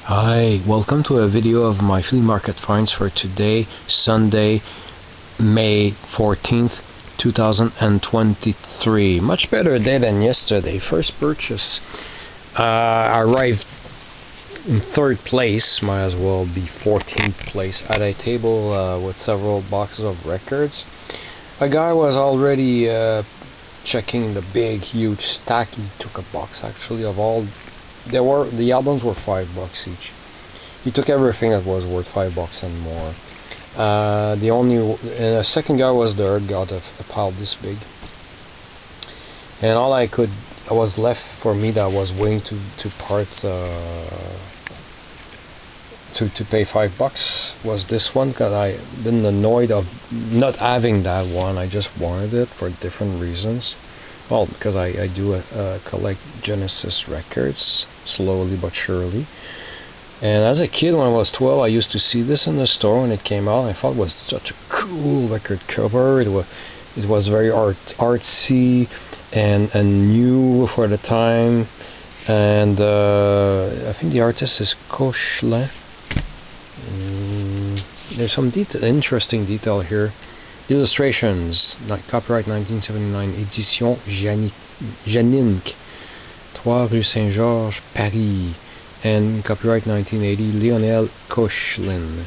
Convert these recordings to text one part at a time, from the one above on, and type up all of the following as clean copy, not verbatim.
Hi, welcome to a video of my flea market finds for today, Sunday, May 14th, 2023. Much better day than yesterday. First purchase arrived in third place, might as well be 14th place, at a table with several boxes of records. A guy was already checking the big, huge stack. He took a box actually of all. The albums were $5 each. He took everything that was worth $5 and more. The second guy was there, got a pile this big, and all was left for me that was willing to part to pay $5 was this one, because I been annoyed of not having that one. I just wanted it for different reasons. Well, because I do collect Genesis records, slowly but surely. And as a kid, when I was 12, I used to see this in the store when it came out. I thought it was such a cool record cover. It was very artsy and new for the time. And I think the artist is Cochelin. There's some interesting detail here. Illustrations, copyright 1979, édition Janinck, 3 rue Saint-Georges, Paris, and copyright 1980, Lionel Cochelin.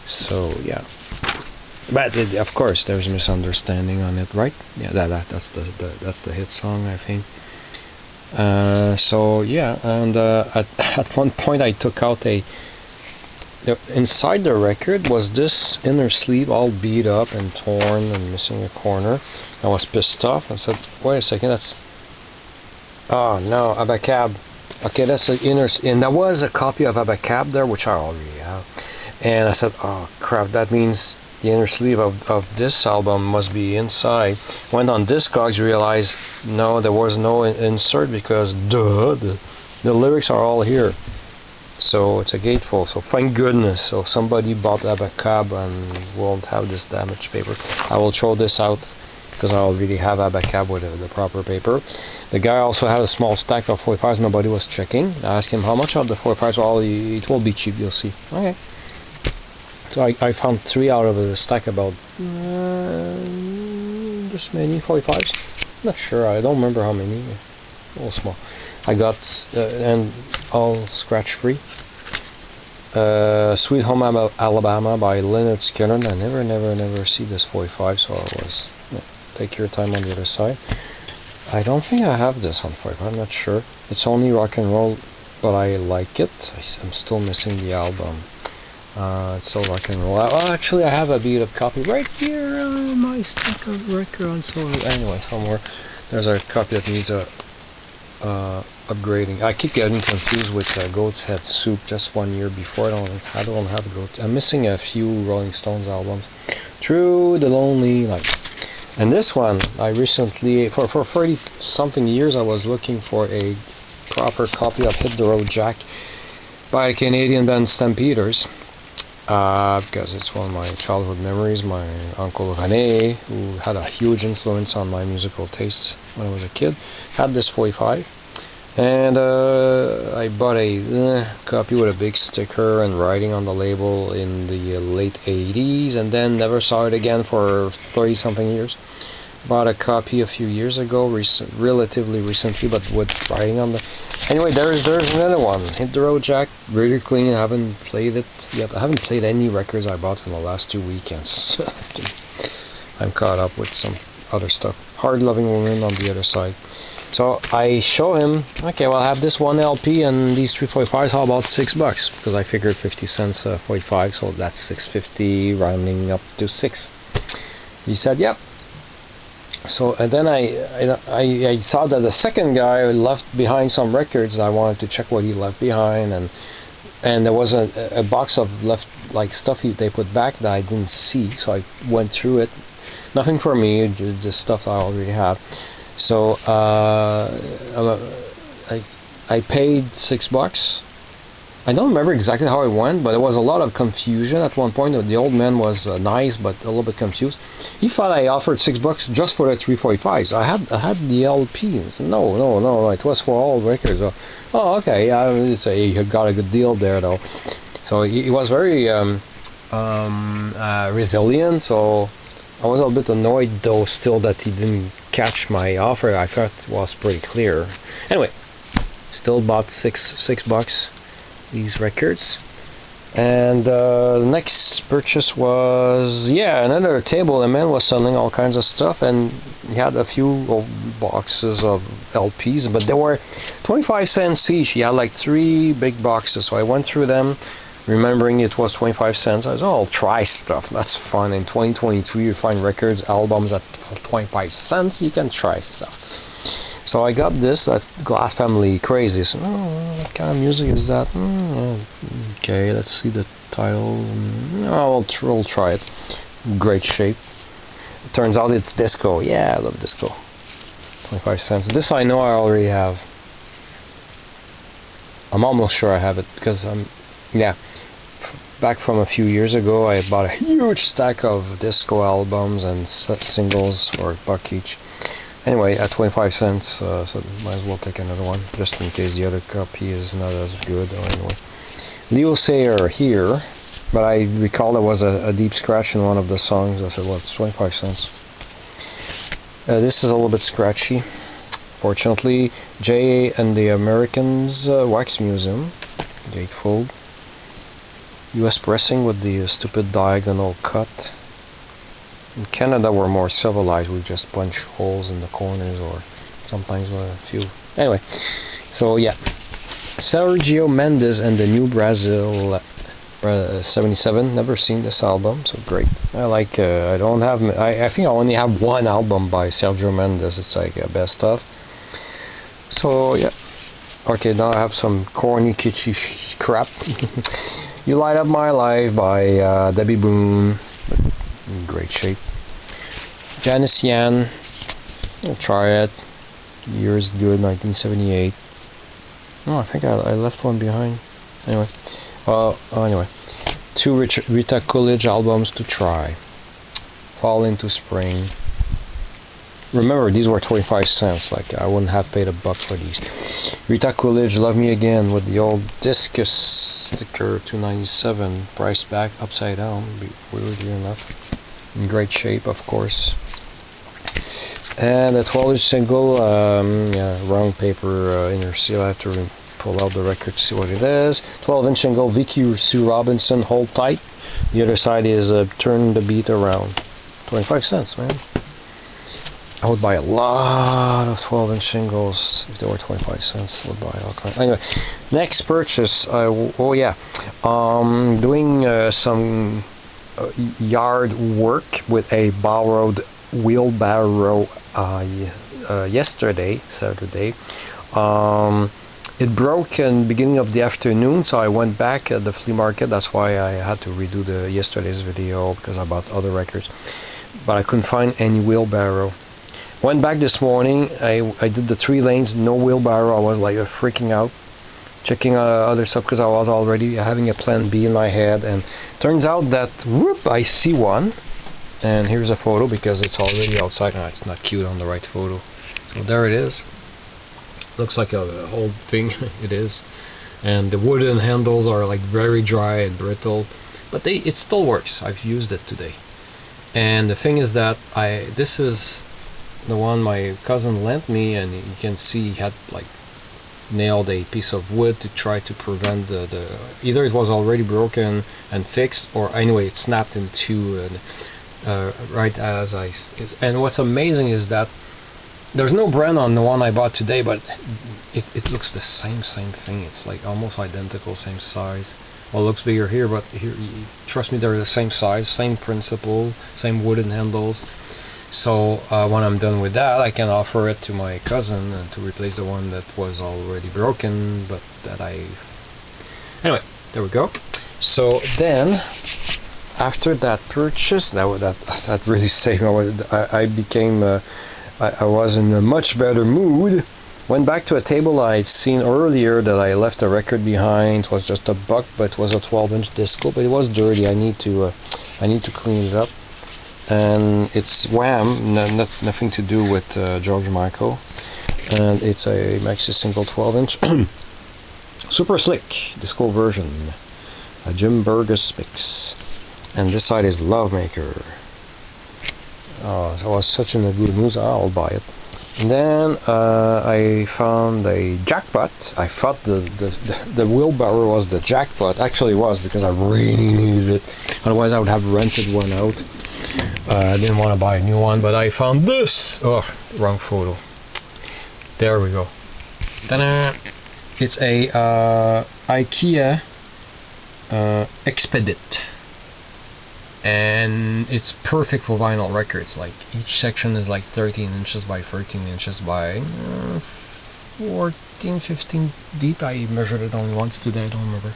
So yeah, but of course there's a misunderstanding on it, right? Yeah, that's the hit song, I think. So yeah, and at one point I took out inside the record was this inner sleeve all beat up and torn and missing a corner. I was pissed off. I said, wait a second, oh no, Abacab. Okay, that's the inner, and there was a copy of Abacab there, which I already have. And I said, oh crap, that means the inner sleeve of this album must be inside. Went on Discogs, realized no, there was no insert, because the lyrics are all here. So it's a gatefold, so thank goodness. So somebody bought Abacab and won't have this damaged paper. I will throw this out because I already have Abacab with the proper paper. The guy also had a small stack of 45s nobody was checking. I asked him how much of the 45s. Well, it will be cheap, you'll see. Okay. So I found 3 out of a stack, about this many 45s. Not sure, I don't remember how many. A little small. I got and all scratch free. Sweet Home Alabama by Leonard Skinner. I never see this 45, so I was take your time on the other side. I don't think I have this on 45. I'm not sure. It's only rock and roll, but I like it. I'm still missing the album. It's still rock and roll. Actually, I have a beat up copy right here on my stack of records. So anyway, somewhere there's a copy that needs upgrading. I keep getting confused with Goat's Head Soup, just 1 year before. I don't have Goat. I'm missing a few Rolling Stones albums. Through the Lonely Night. And this one, I recently, for 30 something years, I was looking for a proper copy of Hit the Road Jack by the Canadian band Stampeders, because it's one of my childhood memories. My uncle René, who had a huge influence on my musical tastes when I was a kid, had this 45, and I bought a copy with a big sticker and writing on the label in the late 80s, and then never saw it again for 30 something years. Bought a copy a few years ago, relatively recently, but with writing on the... Anyway, there's another one, Hit the Road Jack, really clean. I haven't played it yet. I haven't played any records I bought in the last 2 weekends. I'm caught up with some other stuff. Hard Loving Woman on the other side. So I show him, okay, well, I have this one LP and these 3 45s, how about $6? Because I figured 50 cents 45, so that's $6.50, rounding up to 6. He said, yep. So and then I saw that the second guy left behind some records. I wanted to check what he left behind, and there was a box of left, like, stuff they put back that I didn't see. So I went through it. Nothing for me, just stuff I already have. So I paid $6, I don't remember exactly how it went, but there was a lot of confusion at one point. The old man was nice, but a little bit confused. He thought I offered $6 just for the 345s. I had the LP. No, it was for all records. Oh, okay. He got a good deal there, though. So he was very resilient. So I was a little bit annoyed, though, still that he didn't catch my offer. I thought it was pretty clear. Anyway, still bought $6 these records. And the next purchase was, another table. The man was selling all kinds of stuff, and he had a few old boxes of LPs, but they were 25 cents each. He had like 3 big boxes, so I went through them, remembering it was 25 cents. I said, I'll try stuff. That's fun. In 2023, you find records, albums at 25 cents. You can try stuff. So I got this, that Glass Family Crazy. So, what kind of music is that? Okay, let's see the title. We'll try it. Great shape. It turns out it's disco. Yeah, I love disco. 25 cents. This I know I already have. I'm almost sure I have it because back from a few years ago, I bought a huge stack of disco albums and singles for $1 each. Anyway, at 25 cents, so might as well take another one, just in case the other copy is not as good. Anyway, Leo Sayer here, but I recall there was a deep scratch in one of the songs. I said, well, it's 25 cents. This is a little bit scratchy. Fortunately, J and the Americans Wax Museum, gatefold. US pressing with the stupid diagonal cut. In Canada, we're more civilized. We just punch holes in the corners, or sometimes a few. Anyway, so yeah, Sergio Mendes and the New Brazil 77. Never seen this album, so great. I like. I don't have. I think I only have one album by Sergio Mendes. It's like a best of. So yeah. Okay, now I have some corny, kitschy crap. You Light Up My Life by Debbie Boone. In great shape. Janice Yan, I'll try it. Year's good, 1978. No, I think I left one behind. Anyway, anyway, 2 Rita Coolidge albums to try. Fall Into Spring. Remember, these were 25 cents. Like, I wouldn't have paid $1 for these. Rita Coolidge, Love Me Again, with the old discus sticker, $2.97. Price back, upside down, weirdly enough. In great shape, of course. And a 12-inch single, wrong paper, inner seal. I have to pull out the record to see what it is. 12-inch single, Vicky Sue Robinson, Hold Tight. The other side is Turn the Beat Around. 25 cents, man. I would buy a lot of 12-inch singles if they were 25 cents. I would buy all kinds. Anyway, next purchase. Doing some yard work with a borrowed wheelbarrow yesterday, Saturday. It broke in the beginning of the afternoon, so I went back at the flea market. That's why I had to redo the yesterday's video, because I bought other records. But I couldn't find any wheelbarrow. Went back this morning. I did the 3 lanes, no wheelbarrow. I was like freaking out, checking other stuff because I was already having a plan B in my head. And turns out that whoop, I see one. And here's a photo because it's already outside. No, it's not cute on the right photo. So there it is. Looks like a whole thing. It is. And the wooden handles are like very dry and brittle, but it still works. I've used it today. And the thing is that this is the one my cousin lent me, and you can see he had like nailed a piece of wood to try to prevent either it was already broken and fixed, or anyway it snapped in two, and right as and what's amazing is that there's no brand on the one I bought today, but it looks the same thing. It's like almost identical, same size. Well, it looks bigger here, but here, trust me, they're the same size, same principle, same wooden handles. So when I'm done with that, I can offer it to my cousin to replace the one that was already broken, but that anyway, there we go. So then, after that purchase, that really saved me. I became I was in a much better mood Went back to a table I've seen earlier that I left a record behind. It was just a buck, but it was a 12-inch disco, but it was dirty. I need to clean it up. And it's Wham, nothing to do with George Michael. And it's a maxi single 12-inch super slick disco version, a Jim Burgess mix. And this side is Love Maker. So I was such in a good mood, I'll buy it. And then I found a jackpot. I thought the wheelbarrow was the jackpot. Actually it was, because I really needed it. Otherwise I would have rented one out. I didn't want to buy a new one, but I found this. Oh, wrong photo. There we go. Ta-da! It's a IKEA Expedit. And it's perfect for vinyl records. Like, each section is like 13 inches by 13 inches by 14, 15 deep. I measured it only once today, I don't remember.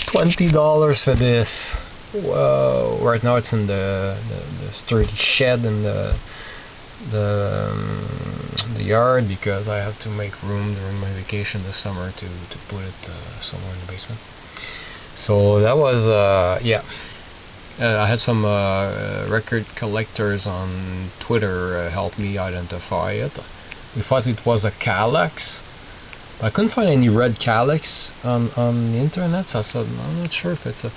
$20 for this. Whoa! Right now it's in the sturdy shed in the yard, because I have to make room during my vacation this summer to put it somewhere in the basement. So that was yeah. I had some record collectors on Twitter help me identify it. We thought it was a Kallax. I couldn't find any red Kallax on the internet, so I said, no, I'm not sure if it's a...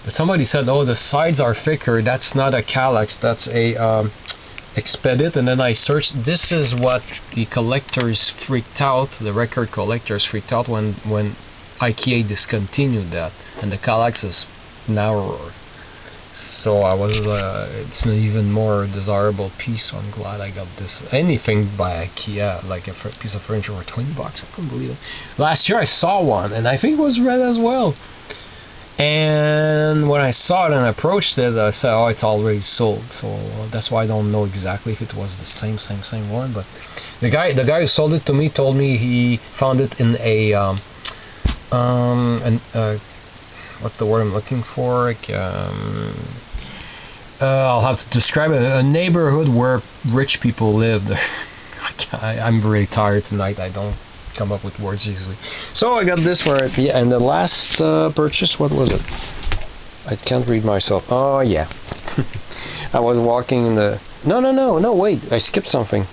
But somebody said, oh, the sides are thicker, that's not a Kallax, that's a Expedit. And then I searched, this is what the collectors freaked out, the record collectors freaked out when IKEA discontinued that, and the Kallax is narrower. So I was, it's an even more desirable piece, so I'm glad I got this. Anything by IKEA, like a piece of furniture for $20, I couldn't believe it. Last year I saw one, and I think it was red as well. And when I saw it and approached it, I said, oh, it's already sold. So that's why I don't know exactly if it was the same one. But the guy who sold it to me told me he found it in a what's the word I'm looking for? Like, I'll have to describe it. A neighborhood where rich people live. I'm very tired tonight. I don't come up with words easily. So I got this for it. Yeah, and the last purchase, what was it? I can't read myself. Oh yeah. I was walking in the... No, wait. I skipped something.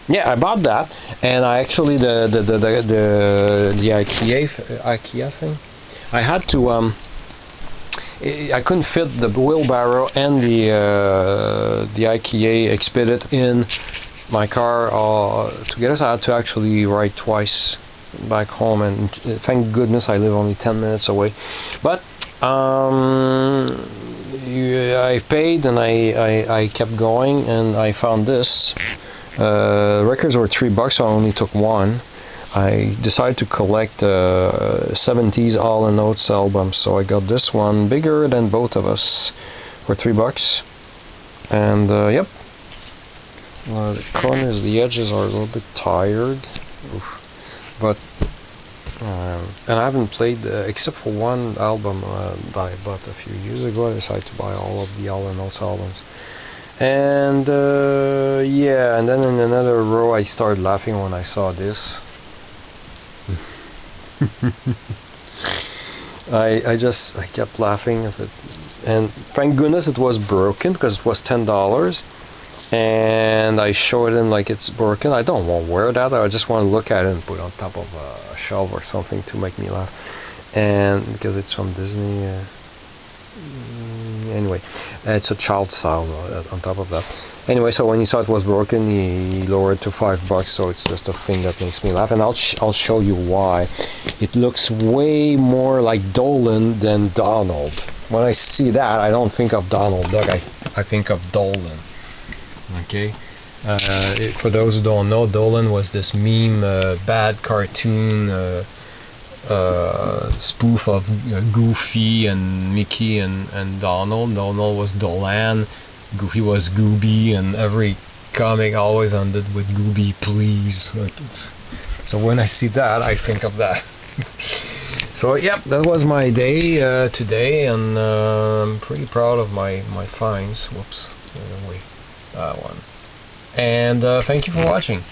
Yeah, I bought that, and I actually the IKEA thing. I had to I couldn't fit the wheelbarrow and the IKEA Expedit in my car together, so I had to actually ride twice back home, and thank goodness I live only 10 minutes away. But I paid, and I kept going, and I found this. Records were $3, so I only took one. I decided to collect 70s All & Oates albums, so I got this one, bigger than both of us, for $3. And yep, the corners, the edges are a little bit tired. Oof. But and I haven't played except for one album that I bought a few years ago. I decided to buy all of the All & Oates albums. And yeah, and then in another row I started laughing when I saw this. I kept laughing, and thank goodness it was broken, because it was $10, and I showed him like it's broken. I don't want to wear that. I just want to look at it and put it on top of a shelf or something to make me laugh. And because it's from Disney, anyway, it's a child style on top of that. Anyway, so when he saw it was broken, he lowered it to $5, so it's just a thing that makes me laugh, and I'll show you why. It looks way more like Dolan than Donald. When I see that, I don't think of Donald Duck, I think of Dolan. Okay, for those who don't know, Dolan was this meme, bad cartoon spoof of Goofy and Mickey and Donald. Donald was Dolan, Goofy was Gooby, and every comic always ended with Gooby, please. So when I see that, I think of that. So yep, that was my day today, and I'm pretty proud of my finds. Whoops, wait, that one. And thank you for watching.